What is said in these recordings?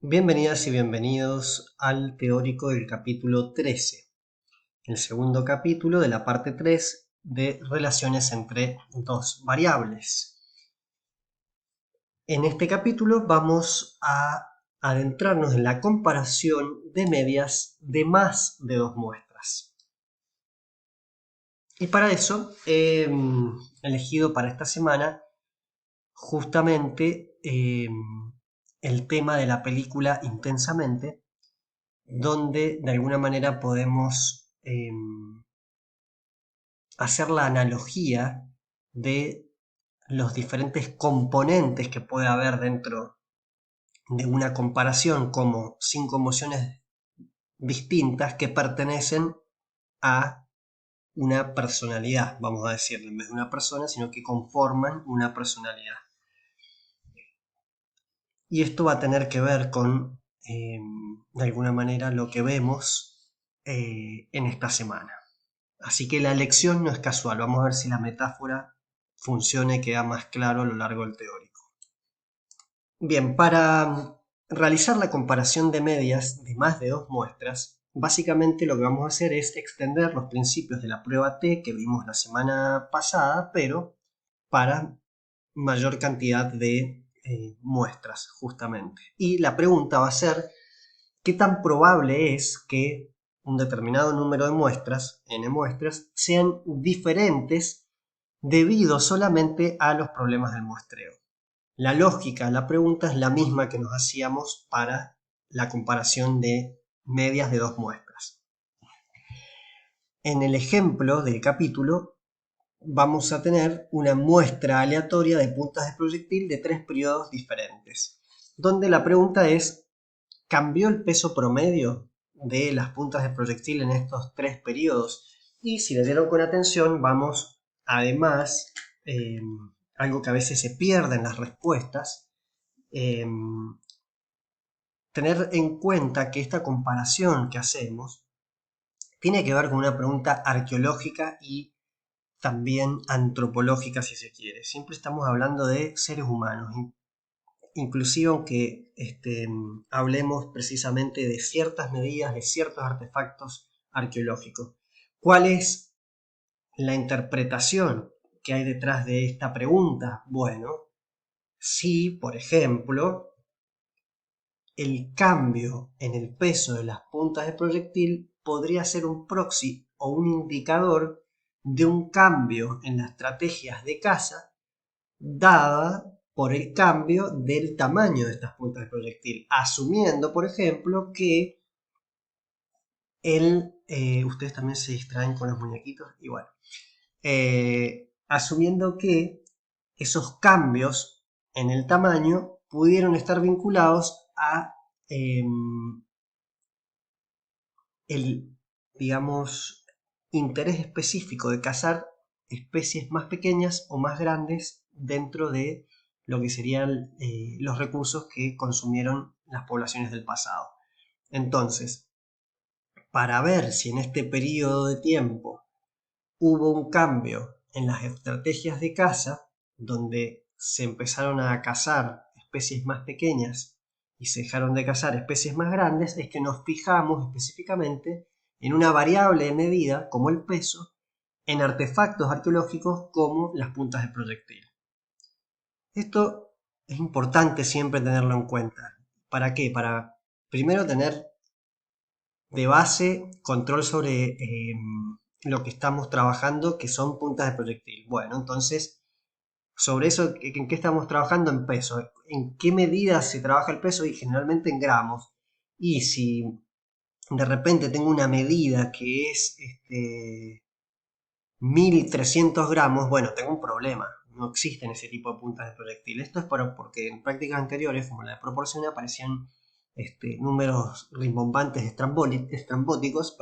Bienvenidas y bienvenidos al teórico del capítulo 13, el segundo capítulo de la parte 3 de relaciones entre dos variables. En este capítulo vamos a adentrarnos en la comparación de medias de más de dos muestras. Y para eso he elegido para esta semana justamente el tema de la película Intensamente, donde de alguna manera podemos hacer la analogía de los diferentes componentes que puede haber dentro de una comparación, como 5 emociones distintas que pertenecen a una personalidad, vamos a decirlo, en vez de una persona, sino que conforman una personalidad. Y esto va a tener que ver con, de alguna manera, lo que vemos en esta semana. Así que la elección no es casual. Vamos a ver si la metáfora funciona y queda más claro a lo largo del teórico. Bien, para realizar la comparación de medias de más de dos muestras, básicamente lo que vamos a hacer es extender los principios de la prueba T que vimos la semana pasada, pero para mayor cantidad de muestras, justamente. Y la pregunta va a ser, ¿qué tan probable es que un determinado número de muestras, n muestras, sean diferentes debido solamente a los problemas del muestreo? La lógica de la pregunta es la misma que nos hacíamos para la comparación de medias de dos muestras. En el ejemplo del capítulo vamos a tener una muestra aleatoria de puntas de proyectil de 3 periodos diferentes, donde la pregunta es: ¿cambió el peso promedio de las puntas de proyectil en estos 3 periodos? Y si leyeron con atención, vamos además, algo que a veces se pierde en las respuestas, tener en cuenta que esta comparación que hacemos tiene que ver con una pregunta arqueológica y también antropológica, si se quiere. Siempre estamos hablando de seres humanos, inclusive aunque hablemos precisamente de ciertas medidas, de ciertos artefactos arqueológicos. ¿Cuál es la interpretación que hay detrás de esta pregunta? Bueno, si, por ejemplo, el cambio en el peso de las puntas de proyectil podría ser un proxy o un indicador de un cambio en las estrategias de caza dada por el cambio del tamaño de estas puntas de proyectil, asumiendo, por ejemplo, que ustedes también se distraen con los muñequitos, y bueno, asumiendo que esos cambios en el tamaño pudieron estar vinculados a el, digamos, interés específico de cazar especies más pequeñas o más grandes dentro de lo que serían los recursos que consumieron las poblaciones del pasado. Entonces, para ver si en este periodo de tiempo hubo un cambio en las estrategias de caza, donde se empezaron a cazar especies más pequeñas y se dejaron de cazar especies más grandes, es que nos fijamos específicamente en una variable de medida, como el peso, en artefactos arqueológicos como las puntas de proyectil. Esto es importante siempre tenerlo en cuenta. ¿Para qué? Para primero tener de base control sobre lo que estamos trabajando, que son puntas de proyectil. Bueno, entonces, sobre eso, ¿en qué estamos trabajando? En peso. ¿En qué medida se trabaja el peso? Y generalmente en gramos. Y si de repente tengo una medida que es 1300 gramos, bueno, tengo un problema. No existen ese tipo de puntas de proyectil. Esto es porque en prácticas anteriores, como la de proporción, aparecían números rimbombantes estrambóticos,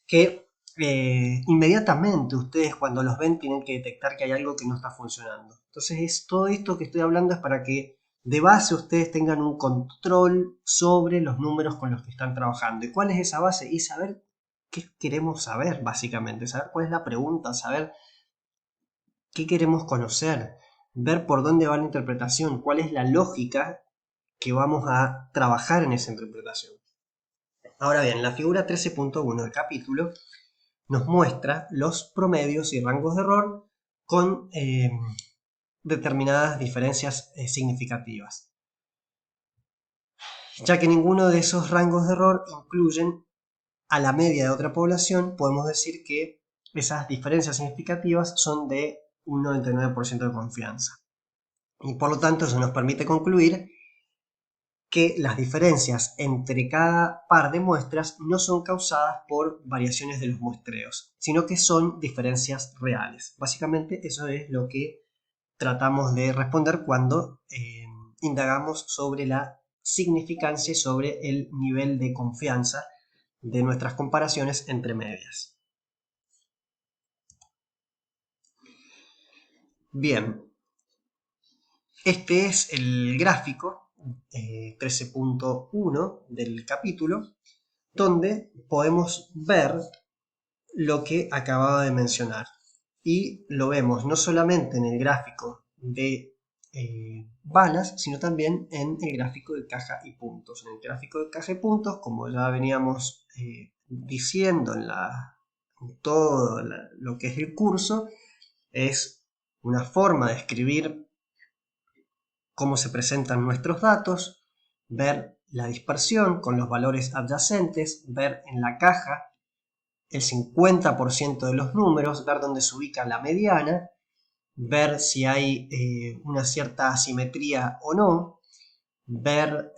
que inmediatamente ustedes cuando los ven tienen que detectar que hay algo que no está funcionando. Entonces todo esto que estoy hablando es para que de base ustedes tengan un control sobre los números con los que están trabajando. ¿Y cuál es esa base? Y saber qué queremos saber, básicamente, saber cuál es la pregunta, saber qué queremos conocer, ver por dónde va la interpretación, cuál es la lógica que vamos a trabajar en esa interpretación. Ahora bien, la figura 13.1 del capítulo nos muestra los promedios y rangos de error con determinadas diferencias significativas, ya que ninguno de esos rangos de error incluyen a la media de otra población. Podemos decir que esas diferencias significativas son de un 99% de confianza, y por lo tanto eso nos permite concluir que las diferencias entre cada par de muestras no son causadas por variaciones de los muestreos, sino que son diferencias reales. Básicamente eso es lo que tratamos de responder cuando indagamos sobre la significancia y sobre el nivel de confianza de nuestras comparaciones entre medias. Bien, este es el gráfico 13.1 del capítulo, donde podemos ver lo que acababa de mencionar. Y lo vemos no solamente en el gráfico de balas, sino también en el gráfico de caja y puntos. En el gráfico de caja y puntos, como ya veníamos diciendo en todo lo que es el curso, es una forma de escribir cómo se presentan nuestros datos, ver la dispersión con los valores adyacentes, ver en la caja el 50% de los números, ver dónde se ubica la mediana, ver si hay una cierta asimetría o no, ver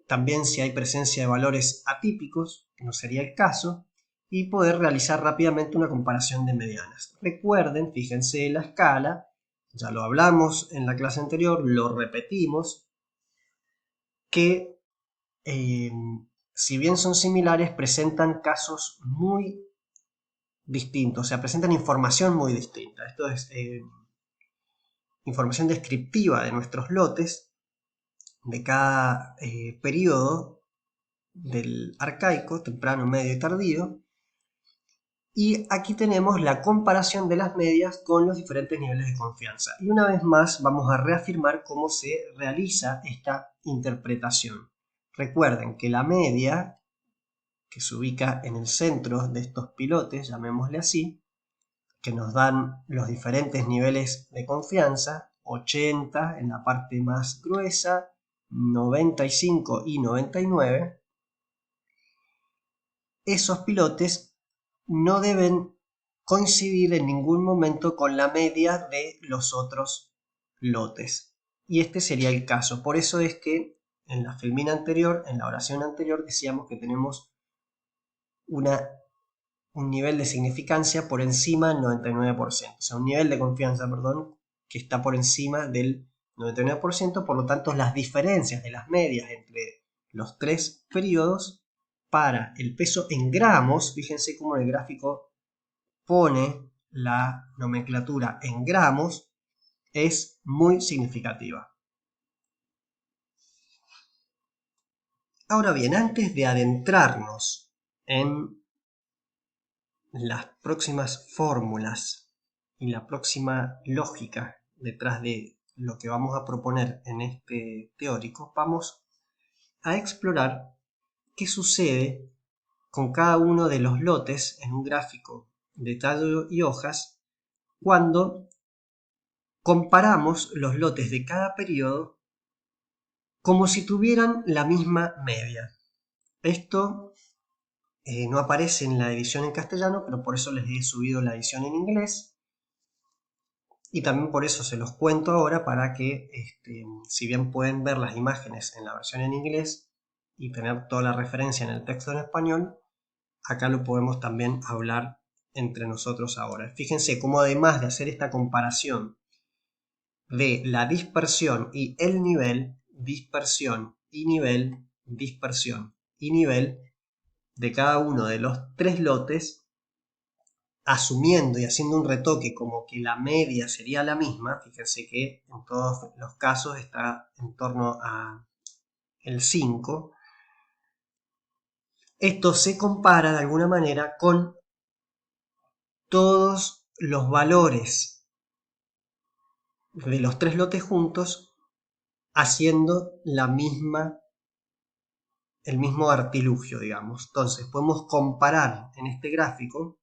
también si hay presencia de valores atípicos, que no sería el caso, y poder realizar rápidamente una comparación de medianas. Recuerden, fíjense la escala, ya lo hablamos en la clase anterior, lo repetimos, que si bien son similares, presentan casos muy distintos, o sea, presentan información muy distinta. Esto es información descriptiva de nuestros lotes, de cada periodo del arcaico, temprano, medio y tardío. Y aquí tenemos la comparación de las medias con los diferentes niveles de confianza. Y una vez más vamos a reafirmar cómo se realiza esta interpretación. Recuerden que la media, que se ubica en el centro de estos pilotes, llamémosle así, que nos dan los diferentes niveles de confianza, 80 en la parte más gruesa, 95 y 99, esos pilotes no deben coincidir en ningún momento con la media de los otros lotes. Y este sería el caso. Por eso es que en la filmina anterior, en la oración anterior, decíamos que tenemos un nivel de significancia por encima del 99%. O sea, un nivel de confianza, perdón, que está por encima del 99%. Por lo tanto, las diferencias de las medias entre los tres periodos para el peso en gramos, fíjense cómo el gráfico pone la nomenclatura en gramos, es muy significativa. Ahora bien, antes de adentrarnos en las próximas fórmulas y la próxima lógica detrás de lo que vamos a proponer en este teórico, vamos a explorar qué sucede con cada uno de los lotes en un gráfico de tallo y hojas cuando comparamos los lotes de cada periodo como si tuvieran la misma media. Esto no aparece en la edición en castellano, pero por eso les he subido la edición en inglés. Y también por eso se los cuento ahora, para que, si bien pueden ver las imágenes en la versión en inglés y tener toda la referencia en el texto en español, acá lo podemos también hablar entre nosotros ahora. Fíjense cómo, además de hacer esta comparación de la dispersión y el nivel, dispersión y nivel, dispersión y nivel de cada uno de los tres lotes, asumiendo y haciendo un retoque como que la media sería la misma, fíjense que en todos los casos está en torno a el 5, esto se compara de alguna manera con todos los valores de los tres lotes juntos haciendo el mismo artilugio, digamos. Entonces podemos comparar en este gráfico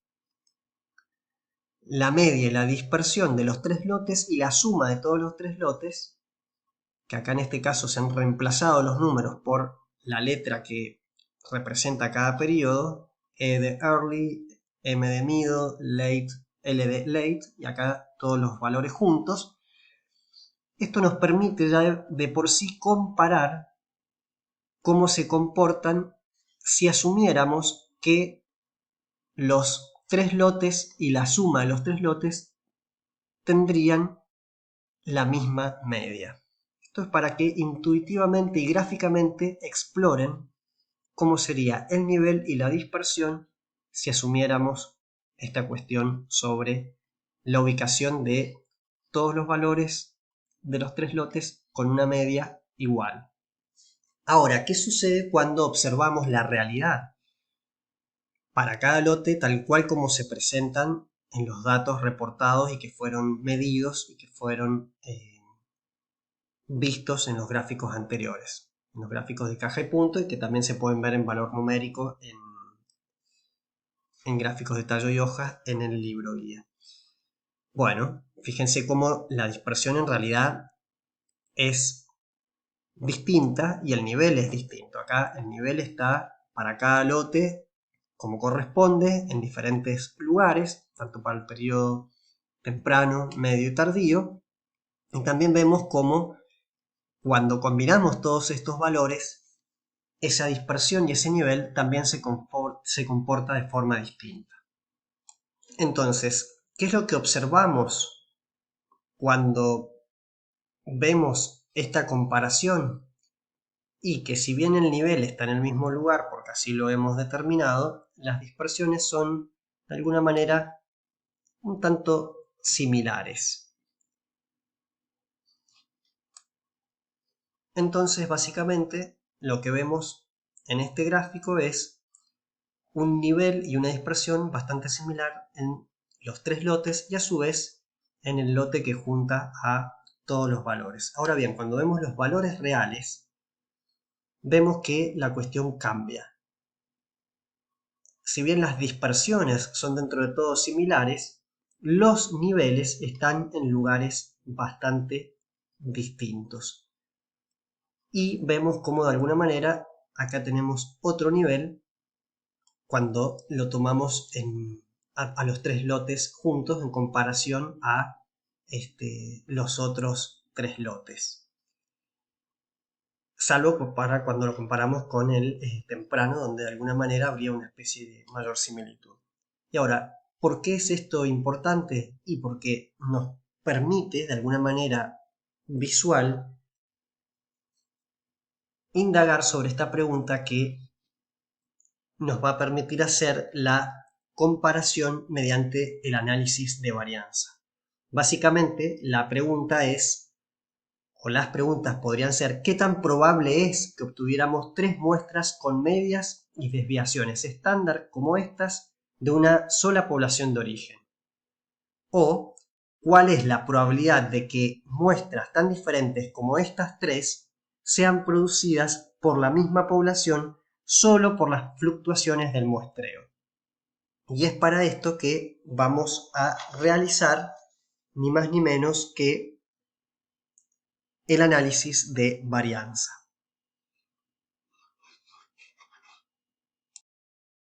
la media y la dispersión de los tres lotes y la suma de todos los tres lotes, que acá en este caso se han reemplazado los números por la letra que representa cada periodo, E de early, M de middle, late, L de late, y acá todos los valores juntos. Esto nos permite ya de por sí comparar cómo se comportan si asumiéramos que los tres lotes y la suma de los tres lotes tendrían la misma media. Esto es para que intuitivamente y gráficamente exploren cómo sería el nivel y la dispersión si asumiéramos esta cuestión sobre la ubicación de todos los valores de los tres lotes con una media igual. Ahora, ¿qué sucede cuando observamos la realidad? Para cada lote, tal cual como se presentan en los datos reportados y que fueron medidos y que fueron vistos en los gráficos anteriores, en los gráficos de caja y punto, y que también se pueden ver en valor numérico en gráficos de tallo y hoja en el libro guía. Bueno, fíjense cómo la dispersión en realidad es distinta y el nivel es distinto. Acá el nivel está para cada lote como corresponde en diferentes lugares, tanto para el periodo temprano, medio y tardío. Y también vemos cómo cuando combinamos todos estos valores, esa dispersión y ese nivel también se comporta de forma distinta. Entonces, ¿qué es lo que observamos cuando vemos esta comparación? Y que si bien el nivel está en el mismo lugar, porque así lo hemos determinado, las dispersiones son de alguna manera un tanto similares. Entonces, básicamente, lo que vemos en este gráfico es un nivel y una dispersión bastante similar en los tres lotes y a su vez en el lote que junta a todos los valores. Ahora bien, cuando vemos los valores reales, vemos que la cuestión cambia. Si bien las dispersiones son dentro de todo similares, los niveles están en lugares bastante distintos. Y vemos cómo de alguna manera acá tenemos otro nivel cuando lo tomamos a los tres lotes juntos en comparación a los otros tres lotes. Salvo para cuando lo comparamos con el temprano, donde de alguna manera habría una especie de mayor similitud. Y ahora, ¿por qué es esto importante? Y porque nos permite de alguna manera visual indagar sobre esta pregunta que nos va a permitir hacer la comparación mediante el análisis de varianza. Básicamente, la pregunta es, o las preguntas podrían ser, ¿qué tan probable es que obtuviéramos tres muestras con medias y desviaciones estándar como estas de una sola población de origen? O, ¿cuál es la probabilidad de que muestras tan diferentes como estas tres sean producidas por la misma población solo por las fluctuaciones del muestreo? Y es para esto que vamos a realizar ni más ni menos que el análisis de varianza.